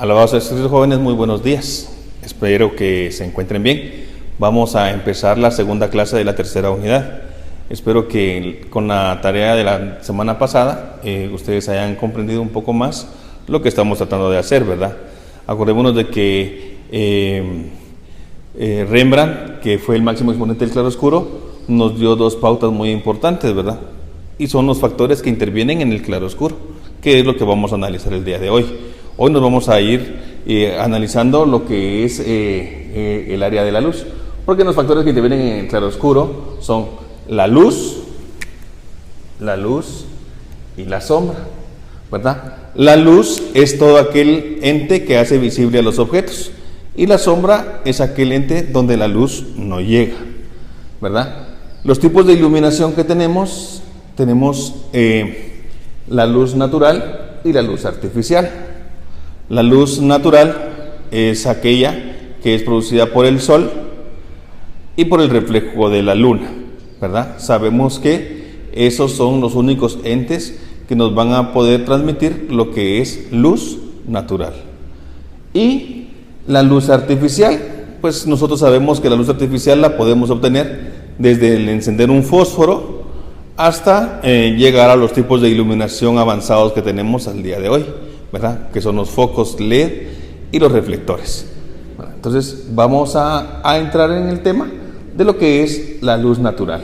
Alabados a Jesús, jóvenes, muy buenos días. Espero que se encuentren bien. Vamos a empezar la segunda clase de la tercera unidad. Espero que con la tarea de la semana pasada ustedes hayan comprendido un poco más lo que estamos tratando de hacer, ¿verdad? Acordémonos de que Rembrandt, que fue el máximo exponente del claroscuro, nos dio dos pautas muy importantes, ¿verdad? Y son los factores que intervienen en el claroscuro, que es lo que vamos a analizar el día de hoy. Hoy nos vamos a ir analizando lo que es el área de la luz, porque los factores que intervienen en el claroscuro son la luz y la sombra, ¿verdad? La luz es todo aquel ente que hace visible a los objetos, y la sombra es aquel ente donde la luz no llega, ¿verdad? Los tipos de iluminación que tenemos la luz natural y la luz artificial. La luz natural es aquella que es producida por el sol y por el reflejo de la luna, ¿verdad? Sabemos que esos son los únicos entes que nos van a poder transmitir lo que es luz natural. Y la luz artificial, pues nosotros sabemos que la luz artificial la podemos obtener desde el encender un fósforo hasta llegar a los tipos de iluminación avanzados que tenemos al día de hoy, ¿verdad? Que son los focos LED y los reflectores. Bueno, entonces vamos a entrar en el tema de lo que es la luz natural.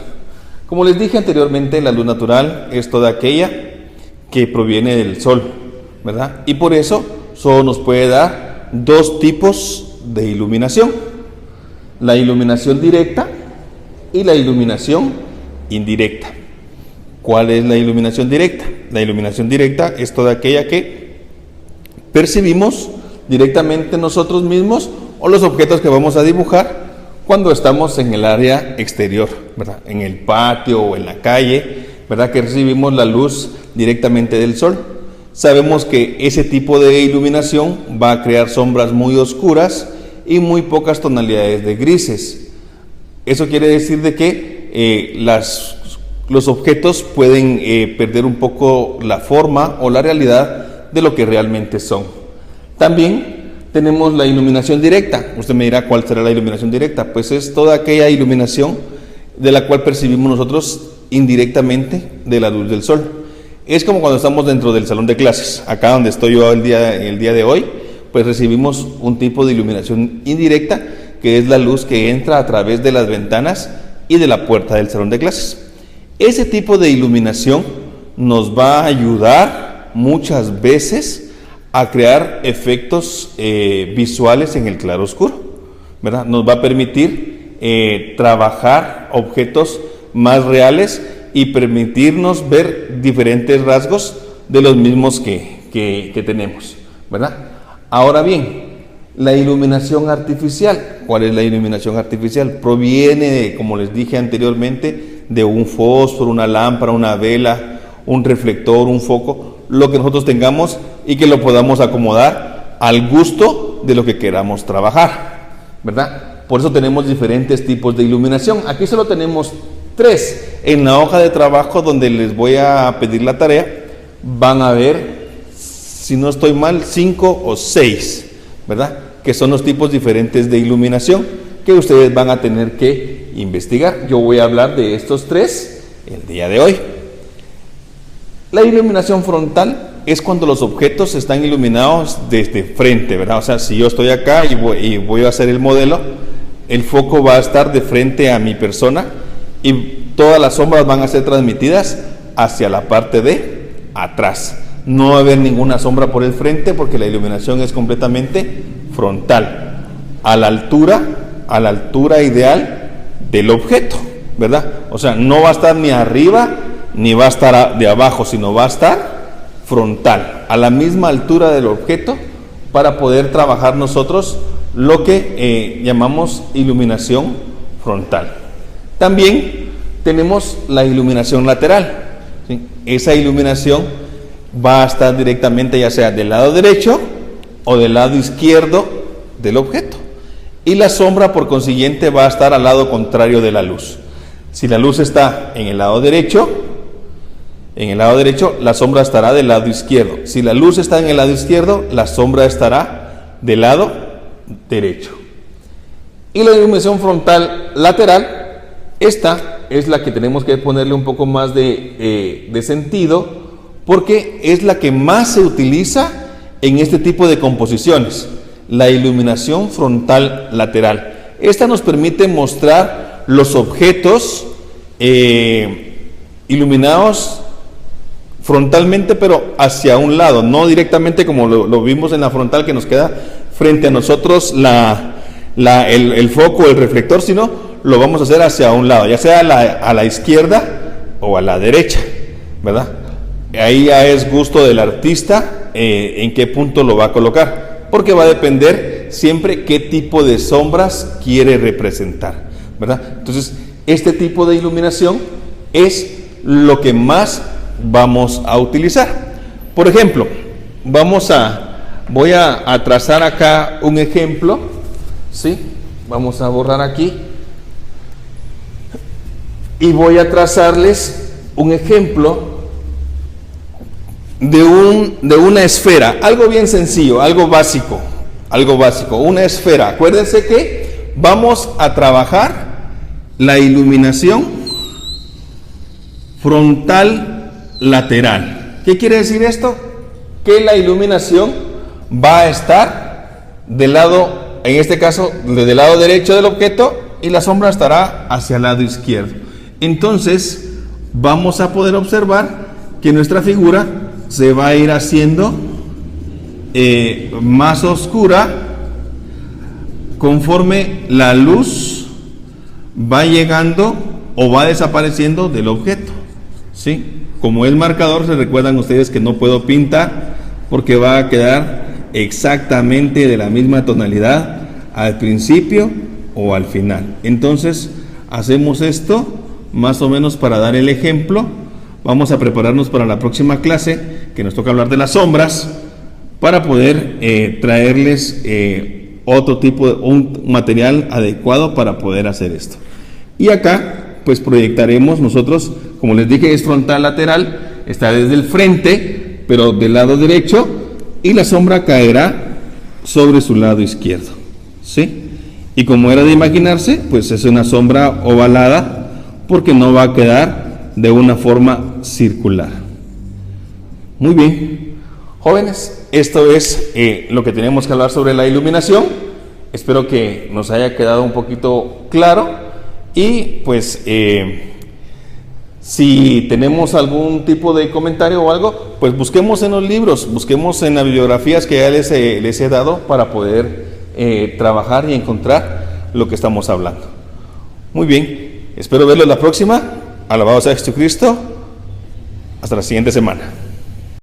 Como les dije anteriormente, la luz natural es toda aquella que proviene del sol, ¿verdad? Y por eso solo nos puede dar dos tipos de iluminación: la iluminación directa y la iluminación indirecta. ¿Cuál es la iluminación directa? La iluminación directa es toda aquella que percibimos directamente nosotros mismos o los objetos que vamos a dibujar cuando estamos en el área exterior, ¿verdad? En el patio o en la calle, ¿verdad? Que recibimos la luz directamente del sol. Sabemos que ese tipo de iluminación va a crear sombras muy oscuras y muy pocas tonalidades de grises. Eso quiere decir de que los objetos pueden perder un poco la forma o la realidad de lo que realmente son. También tenemos la iluminación directa. Usted me dirá, ¿cuál será la iluminación directa? Pues es toda aquella iluminación de la cual percibimos nosotros indirectamente de la luz del sol. Es como cuando estamos dentro del salón de clases. Acá donde estoy yo el día de hoy, pues recibimos un tipo de iluminación indirecta, que es la luz que entra a través de las ventanas y de la puerta del salón de clases. Ese tipo de iluminación nos va a ayudar muchas veces a crear efectos visuales en el claroscuro, ¿verdad? Nos va a permitir trabajar objetos más reales y permitirnos ver diferentes rasgos de los mismos que tenemos, ¿verdad? Ahora bien, la iluminación artificial. ¿Cuál es la iluminación artificial? Proviene, como les dije anteriormente, de un fósforo, una lámpara, una vela, un reflector, un foco, lo que nosotros tengamos y que lo podamos acomodar al gusto de lo que queramos trabajar, ¿verdad? Por eso tenemos diferentes tipos de iluminación. Aquí solo tenemos 3. En la hoja de trabajo donde les voy a pedir la tarea, van a ver, si no estoy mal, 5 o 6, ¿verdad? Que son los tipos diferentes de iluminación que ustedes van a tener que investigar. Yo voy a hablar de estos 3 el día de hoy. La iluminación frontal es cuando los objetos están iluminados desde frente, ¿verdad? O sea, si yo estoy acá y voy a hacer el modelo, el foco va a estar de frente a mi persona y todas las sombras van a ser transmitidas hacia la parte de atrás. No va a haber ninguna sombra por el frente porque la iluminación es completamente frontal, a la altura ideal del objeto, ¿verdad? O sea, no va a estar ni arriba ni va a estar de abajo, sino va a estar frontal, a la misma altura del objeto, para poder trabajar nosotros lo que llamamos iluminación frontal. También tenemos la iluminación lateral, ¿sí? Esa iluminación va a estar directamente ya sea del lado derecho o del lado izquierdo del objeto, y la sombra por consiguiente va a estar al lado contrario de la luz. Si la luz está en el lado derecho, la sombra estará del lado izquierdo. Si la luz está en el lado izquierdo, la sombra estará del lado derecho. Y la iluminación frontal lateral, esta es la que tenemos que ponerle un poco más de sentido, porque es la que más se utiliza en este tipo de composiciones, la iluminación frontal lateral. Esta nos permite mostrar los objetos iluminados frontalmente, pero hacia un lado, no directamente como lo vimos en la frontal, que nos queda frente a nosotros el foco, el reflector, sino lo vamos a hacer hacia un lado, ya sea a la izquierda o a la derecha, ¿verdad? Ahí ya es gusto del artista en qué punto lo va a colocar, porque va a depender siempre qué tipo de sombras quiere representar, ¿verdad? Entonces, este tipo de iluminación es lo que más vamos a utilizar. Por ejemplo, voy a trazar acá un ejemplo, ¿sí? Vamos a borrar aquí y voy a trazarles un ejemplo de una esfera, algo bien sencillo, algo básico, una esfera. Acuérdense que vamos a trabajar la iluminación frontal lateral. ¿Qué quiere decir esto? Que la iluminación va a estar del lado, en este caso, del lado derecho del objeto, y la sombra estará hacia el lado izquierdo. Entonces, vamos a poder observar que nuestra figura se va a ir haciendo más oscura conforme la luz va llegando o va desapareciendo del objeto, ¿sí? Como el marcador, se recuerdan ustedes que no puedo pintar porque va a quedar exactamente de la misma tonalidad al principio o al final. Entonces hacemos esto más o menos para dar el ejemplo. Vamos a prepararnos para la próxima clase, que nos toca hablar de las sombras, para poder traerles otro tipo un material adecuado para poder hacer esto. Y acá pues proyectaremos nosotros, como les dije, es frontal lateral, está desde el frente, pero del lado derecho, y la sombra caerá sobre su lado izquierdo, ¿sí? Y como era de imaginarse, pues es una sombra ovalada, porque no va a quedar de una forma circular. Muy bien, jóvenes, esto es lo que tenemos que hablar sobre la iluminación. Espero que nos haya quedado un poquito claro. Y pues si tenemos algún tipo de comentario o algo, pues busquemos en los libros, busquemos en las bibliografías que ya les he dado para poder trabajar y encontrar lo que estamos hablando. Muy bien, espero verlos la próxima. Alabado sea Jesucristo. Hasta la siguiente semana.